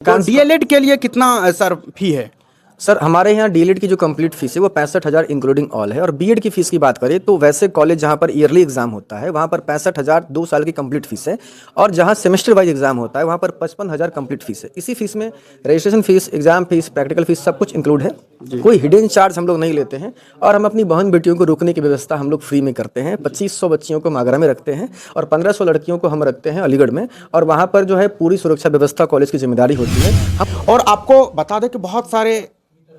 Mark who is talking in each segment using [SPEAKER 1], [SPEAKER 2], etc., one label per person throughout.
[SPEAKER 1] DElEd के लिए कितना सर फी है?
[SPEAKER 2] सर हमारे यहाँ डीएलएड की जो कंप्लीट फीस है वो 65,000 इंक्लूडिंग ऑल है। और बीएड की फीस की बात करें तो वैसे कॉलेज जहाँ पर ईयरली एग्जाम होता है वहाँ पर 65,000 2 साल की कंप्लीट फीस है, और जहाँ सेमेस्टर वाइज एग्जाम होता है वहाँ पर 55,000 कंप्लीट फीस है। इसी फीस में registration fees, exam fees, practical fees सब कुछ इंक्लूड है। कोई हिडन चार्ज हम लोग नहीं लेते हैं। और हम अपनी बहन बेटियों को रुकने की व्यवस्था हम लोग फ्री में करते हैं। 2500 बच्चियों को आगरा में रखते हैं और 1500 लड़कियों को हम रखते हैं अलीगढ़ में, और वहाँ पर जो है पूरी सुरक्षा व्यवस्था कॉलेज की जिम्मेदारी होती है।
[SPEAKER 1] और आपको बता दें कि बहुत सारे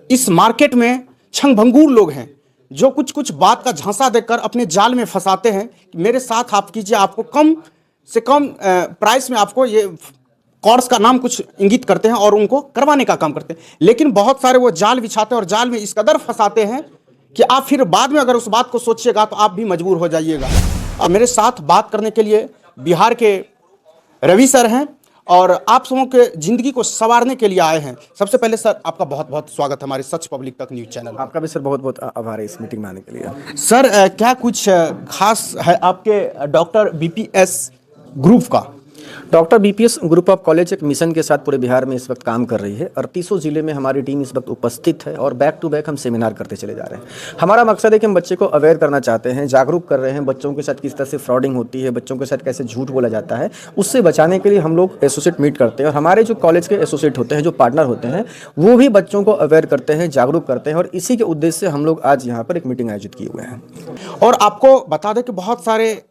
[SPEAKER 1] इस मार्केट में छंगभंगूर लोग हैं जो कुछ कुछ बात का झांसा देकर अपने जाल में फंसाते हैं कि मेरे साथ आप कीजिए, आपको कम से कम प्राइस में आपको ये कोर्स का नाम कुछ इंगित करते हैं और उनको करवाने का काम करते हैं। लेकिन बहुत सारे वो जाल बिछाते हैं और जाल में इस कदर फंसाते हैं कि आप फिर बाद में अगर उस बात को सोचिएगा तो आप भी मजबूर हो जाइएगा। अब मेरे साथ बात करने के लिए बिहार के रवि सर हैं और आप सबों के ज़िंदगी को संवारने के लिए आए हैं। सबसे पहले सर आपका बहुत बहुत स्वागत हमारे सच पब्लिक तक न्यूज़ चैनल।
[SPEAKER 2] आपका भी सर बहुत बहुत आभार है इस मीटिंग में आने के लिए।
[SPEAKER 1] सर क्या कुछ खास है आपके डॉक्टर बीपीएस ग्रुप का?
[SPEAKER 2] Doctor BPS group of college एक मिशन के साथ पूरे बिहार में इस वक्त काम कर रही है। 38 जिले में हमारी टीम इस वक्त उपस्थित है और बैक टू बैक हम सेमिनार करते चले जा रहे हैं। हमारा मकसद है कि हम बच्चे को अवेयर करना चाहते हैं, जागरूक कर रहे हैं। बच्चों के साथ किस तरह से फ्रॉडिंग होती है, बच्चों के साथ कैसे झूठ बोला जाता है, उससे बचाने के लिए हम लोग एसोसिएट मीट करते हैं। और हमारे जो कॉलेज के एसोसिएट होते हैं, जो पार्टनर होते हैं, वो भी बच्चों को अवेयर करते हैं, जागरूक करते हैं। और इसी के उद्देश्य से हम लोग आज यहाँ पर एक मीटिंग आयोजित किए हुए हैं।
[SPEAKER 1] और आपको बता दें कि बहुत सारे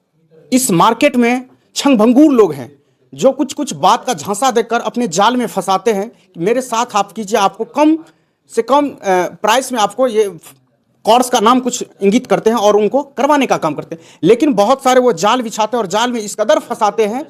[SPEAKER 1] इस मार्केट में छंगभंगूर लोग हैं जो कुछ कुछ बात का झांसा देकर अपने जाल में फंसाते हैं कि मेरे साथ आप कीजिए, आपको कम से कम प्राइस में आपको ये कोर्स का नाम कुछ इंगित करते हैं और उनको करवाने का काम करते हैं। लेकिन बहुत सारे वो जाल बिछाते हैं और जाल में इस कदर फंसाते हैं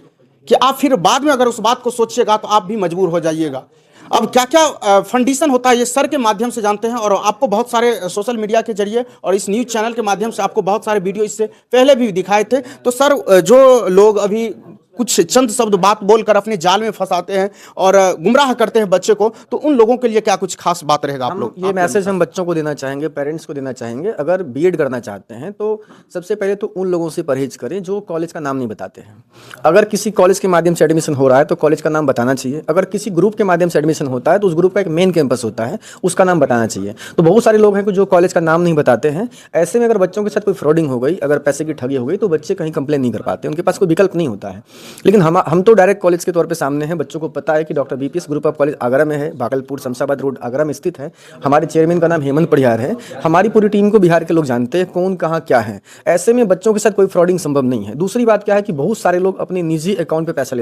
[SPEAKER 1] कि आप फिर बाद में अगर उस बात को सोचिएगा तो आप भी मजबूर हो जाइएगा। अब क्या क्या फंडिशन होता है ये सर के माध्यम से जानते हैं, और आपको बहुत सारे सोशल मीडिया के जरिए और इस न्यूज़ चैनल के माध्यम से आपको बहुत सारे वीडियो इससे पहले भी दिखाए थे। तो सर जो लोग अभी कुछ चंद शब्द बात बोलकर अपने जाल में फंसाते हैं और गुमराह करते हैं बच्चे को, तो उन लोगों के लिए क्या कुछ खास बात रहेगा? आप लोग
[SPEAKER 2] ये मैसेज हम बच्चों को देना चाहेंगे, पेरेंट्स को देना चाहेंगे। अगर बीएड करना चाहते हैं तो सबसे पहले तो उन लोगों से परहेज करें जो कॉलेज का नाम नहीं बताते हैं। अगर किसी कॉलेज के माध्यम से एडमिशन हो रहा है तो कॉलेज का नाम बताना चाहिए। अगर किसी ग्रुप के माध्यम से एडमिशन होता है तो उस ग्रुप का एक मेन कैंपस होता है, उसका नाम बताना चाहिए। तो बहुत सारे लोग हैं जो कॉलेज का नाम नहीं बताते हैं। ऐसे में अगर बच्चों के साथ कोई फ्रॉडिंग हो गई, अगर पैसे की ठगी हो गई, तो बच्चे कहीं कंप्लेन नहीं कर पाते, उनके पास कोई विकल्प नहीं होता है। लेकिन हम तो डायरेक्ट कॉलेज के तौर पे सामने हैं। बच्चों को पता है कि doctor BPS group of college Agra में है, भागलपुर शमशाबाद रोड आगरा में स्थित है। हमारे चेयरमैन का नाम हेमंत पढ़ियार है। हमारी पूरी टीम को बिहार के लोग जानते हैं कौन कहाँ क्या है। ऐसे में बच्चों के साथ कोई फ्रॉडिंग संभव नहीं है। दूसरी बात क्या है कि बहुत सारे लोग अपने निजी अकाउंट पे पैसा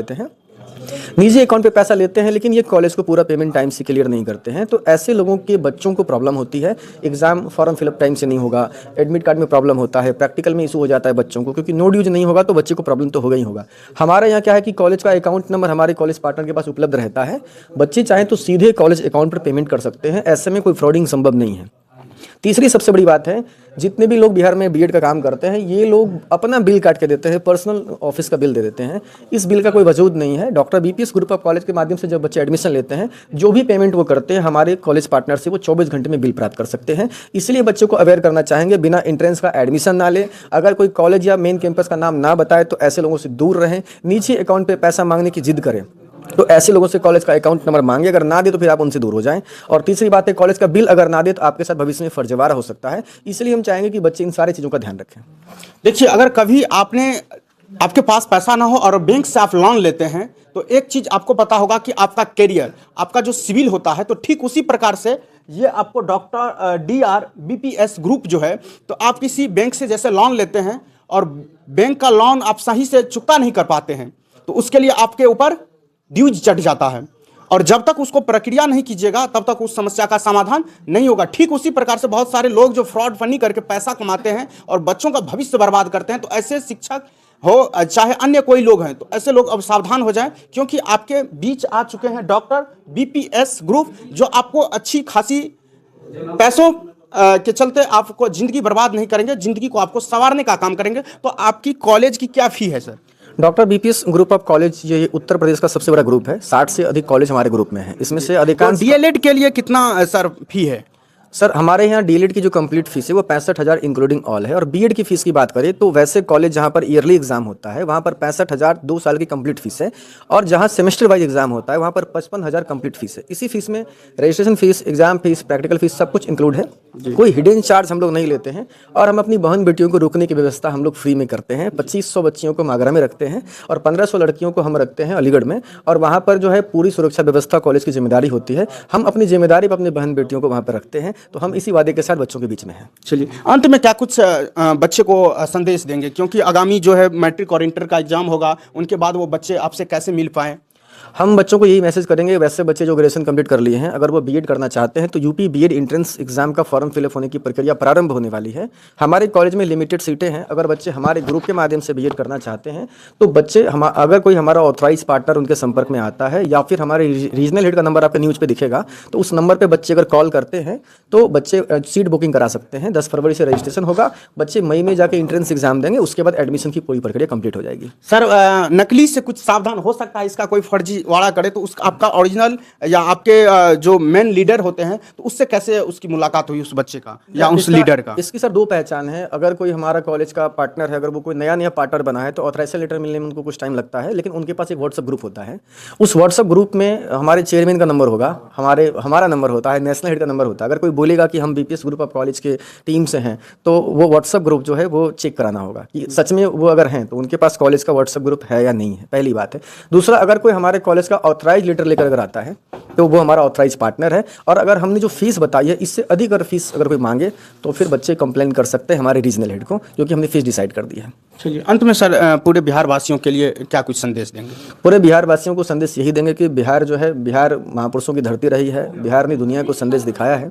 [SPEAKER 2] लेते हैं, लेकिन ये कॉलेज को पूरा पेमेंट टाइम से क्लियर नहीं करते हैं। तो ऐसे लोगों के बच्चों को प्रॉब्लम होती है। एग्जाम फॉर्म फिलअप टाइम से नहीं होगा, एडमिट कार्ड में प्रॉब्लम होता है, प्रैक्टिकल में इशू हो जाता है बच्चों को, क्योंकि नो ड्यूज नहीं होगा तो बच्चे को प्रॉब्लम तो होगा ही होगा। हमारे यहाँ क्या है कि कॉलेज का अकाउंट नंबर हमारे कॉलेज पार्टनर के पास उपलब्ध रहता है। बच्चे चाहें तो सीधे कॉलेज अकाउंट पर पेमेंट कर सकते हैं। ऐसे में कोई फ्रॉडिंग संभव नहीं है। तीसरी सबसे बड़ी बात है, जितने भी लोग बिहार में बीएड का काम करते हैं ये लोग अपना बिल काट के देते हैं, पर्सनल ऑफिस का बिल दे देते हैं। इस बिल का कोई वजूद नहीं है। Doctor BPS group of college के माध्यम से जब बच्चे एडमिशन लेते हैं, जो भी पेमेंट वो करते हैं हमारे कॉलेज पार्टनर से वो 24 घंटे में बिल प्राप्त कर सकते हैं। इसलिए बच्चों को अवेयर करना चाहेंगे, बिना एंट्रेंस का एडमिशन ना ले। अगर कोई कॉलेज या मेन कैंपस का नाम ना बताए तो ऐसे लोगों से दूर रहें। नीचे अकाउंट पर पैसा मांगने की जिद करें तो ऐसे लोगों से कॉलेज का अकाउंट नंबर मांगे, अगर ना दे तो फिर आप उनसे दूर हो जाएं। और तीसरी बात है, कॉलेज का बिल अगर ना दे तो आपके साथ भविष्य में फर्जीवाड़ा हो सकता है। इसलिए हम चाहेंगे कि बच्चे इन सारी चीज़ों का ध्यान रखें।
[SPEAKER 1] देखिए, अगर कभी आपके पास पैसा ना हो और बैंक से आप लोन लेते हैं तो एक चीज़ आपको पता होगा कि आपका कैरियर, आपका जो सिविल होता है, तो ठीक उसी प्रकार से ये आपको डॉक्टर डीआर बीपीएस ग्रुप जो है, तो आप किसी बैंक से जैसे लोन लेते हैं और बैंक का लोन आप सही से चुकता नहीं कर पाते हैं तो उसके लिए आपके ऊपर ड्यूज चढ़ जाता है, और जब तक उसको प्रक्रिया नहीं कीजिएगा तब तक उस समस्या का समाधान नहीं होगा। ठीक उसी प्रकार से बहुत सारे लोग जो फ्रॉड फंडिंग करके पैसा कमाते हैं और बच्चों का भविष्य बर्बाद करते हैं, तो ऐसे शिक्षक हो चाहे अन्य कोई लोग हैं, तो ऐसे लोग अब सावधान हो जाएं, क्योंकि आपके बीच आ चुके हैं डॉक्टर बीपीएस ग्रुप, जो आपको अच्छी खासी पैसों के चलते आपको जिंदगी बर्बाद नहीं करेंगे, जिंदगी को आपको संवारने का काम करेंगे। तो आपकी कॉलेज की क्या फी है sir?
[SPEAKER 2] Doctor BPS group of college ये उत्तर प्रदेश का सबसे बड़ा ग्रुप है। 60 से अधिक कॉलेज हमारे ग्रुप में है। इसमें से अधिकांश
[SPEAKER 1] डीएलएड के लिए कितना सर फी है?
[SPEAKER 2] सर हमारे यहाँ डीएलएड की जो कंप्लीट फीस है वो 65,000 इंक्लूडिंग ऑल है। और बीएड की फीस की बात करें तो वैसे कॉलेज जहाँ पर ईयरली एग्जाम होता है वहाँ पर 65,000 2 साल की कंप्लीट फीस है, और जहाँ सेमेस्टर वाइज एग्जाम होता है वहाँ पर 55,000 कंप्लीट फीस है। इसी फीस में registration fees, exam fees, practical fees सब कुछ इंक्लूड है। कोई हिडन चार्ज हम लोग नहीं लेते हैं। और हम अपनी बहन बेटियों को रुकने की व्यवस्था हम लोग फ्री में करते हैं। 2500 बच्चियों को आगरा में रखते हैं और 1500 लड़कियों को हम रखते हैं अलीगढ़ में, और वहाँ पर जो है पूरी सुरक्षा व्यवस्था कॉलेज की जिम्मेदारी होती है। हम अपनी जिम्मेदारी पर अपनी बहन बेटियों को वहाँ पर रखते हैं, तो हम इसी वादे के साथ बच्चों के बीच में हैं।
[SPEAKER 1] चलिए, अंत में क्या कुछ बच्चे को संदेश देंगे, क्योंकि आगामी जो है मैट्रिक और इंटर का एग्जाम होगा, उनके बाद वो बच्चे आपसे कैसे मिल पाएँ?
[SPEAKER 2] हम बच्चों को यही मैसेज करेंगे, वैसे बच्चे जो ग्रेजुएशन कंप्लीट कर लिए हैं अगर वो बीएड करना चाहते हैं तो यूपी बीएड एंट्रेंस एग्जाम का फॉर्म फिलअप होने की प्रक्रिया प्रारंभ होने वाली है। हमारे कॉलेज में लिमिटेड सीटें हैं। अगर बच्चे हमारे ग्रुप के माध्यम से बीएड करना चाहते हैं तो बच्चे अगर कोई हमारा ऑथराइज पार्टनर उनके संपर्क में आता है या फिर हमारे रीजनल हेड का नंबर आपके न्यूज़ पे दिखेगा, तो उस नंबर पर बच्चे अगर कॉल करते हैं तो बच्चे सीट बुकिंग करा सकते हैं। 10 फरवरी से रजिस्ट्रेशन होगा, बच्चे मई में जाकर एंट्रेंस एग्जाम देंगे, उसके बाद एडमिशन की पूरी प्रक्रिया कंप्लीट हो जाएगी।
[SPEAKER 1] सर, नकली से कुछ सावधान हो सकता है, इसका कोई फर्जीवाड़ा करे तो उसका आपका ओरिजिनल या आपके जो मेन लीडर होते हैं तो उससे कैसे उसकी मुलाकात हुई उस बच्चे का या उस लीडर का?
[SPEAKER 2] इसकी सर 2 पहचान है। अगर कोई हमारा कॉलेज का पार्टनर है, अगर वो कोई नया पार्टनर बना है तो ऑथराइजेशन लेटर मिलने में उनको कुछ टाइम लगता है, लेकिन उनके पास एक व्हाट्सएप ग्रुप होता है। उस व्हाट्सएप ग्रुप में हमारे चेयरमैन का नंबर होगा, हमारा नंबर होता है, नेशनल हेड का नंबर होता है। अगर कोई बोलेगा कि हम बीपीएस ग्रुप ऑफ कॉलेज के टीम से हैं तो वो व्हाट्सएप ग्रुप जो है वो चेक कराना होगा कि सच में वो अगर हैं तो उनके पास कॉलेज का व्हाट्सएप ग्रुप है या नहीं है, पहली बात है। दूसरा, अगर कोई हमारे कॉलेज का ऑथराइज लेटर लेकर अगर आता है तो वो हमारा ऑथराइज पार्टनर है। और अगर हमने जो फीस बताई है इससे अधिक अगर फीस अगर कोई मांगे तो फिर बच्चे कंप्लेन कर सकते हैं हमारे रीजनल हेड को, क्योंकि हमने फीस डिसाइड कर दी है।
[SPEAKER 1] चलिए, अंत में सर पूरे बिहार वासियों के लिए क्या कुछ संदेश देंगे?
[SPEAKER 2] पूरे बिहार वासियों को संदेश यही देंगे कि बिहार जो है, बिहार महापुरुषों की धरती रही है। बिहार ने दुनिया को संदेश दिखाया है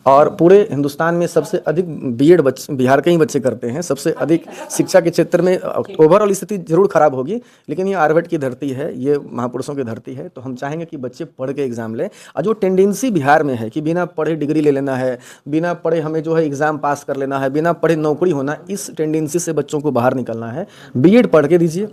[SPEAKER 2] और पूरे हिंदुस्तान में सबसे अधिक बीएड बिहार के ही बच्चे करते हैं। सबसे अधिक शिक्षा के क्षेत्र में ओवरऑल स्थिति जरूर खराब होगी, लेकिन ये आर्यभट्ट की धरती है, ये महापुरुषों की धरती है। तो हम चाहेंगे कि बच्चे पढ़ के एग्जाम लें। और जो टेंडेंसी बिहार में है कि बिना पढ़े डिग्री ले लेना है, बिना पढ़े हमें जो है एग्जाम पास कर लेना है, बिना पढ़े नौकरी होना, इस टेंडेंसी से बच्चों को बाहर निकलना है। बीएड पढ़ के दीजिए,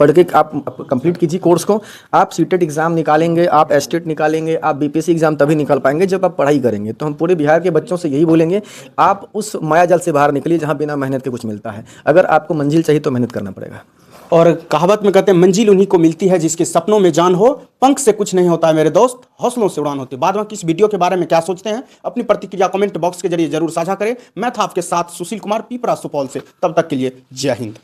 [SPEAKER 2] पढ़ के आप कंप्लीट कीजिए कोर्स को। आप सीटेट एग्जाम निकालेंगे, आप एस्टेट निकालेंगे, आप बीपीएससी एग्जाम तभी निकाल पाएंगे जब आप पढ़ाई करेंगे। तो हम पूरे बिहार के बच्चों से यही बोलेंगे, आप उस मायाजाल से बाहर निकलिए जहां बिना मेहनत के कुछ मिलता है। अगर आपको मंजिल चाहिए तो मेहनत करना पड़ेगा।
[SPEAKER 1] और कहावत में कहते हैं, मंजिल उन्हीं को मिलती है जिसके सपनों में जान हो, पंख से कुछ नहीं होता है मेरे दोस्त, हौसलों से उड़ान होती है। बाद में इस वीडियो के बारे में क्या सोचते हैं, अपनी प्रतिक्रिया कमेंट बॉक्स के जरिए जरूर साझा करें। मैं था आपके साथ सुशील कुमार, पीपरा सुपौल से। तब तक के लिए जय हिंद।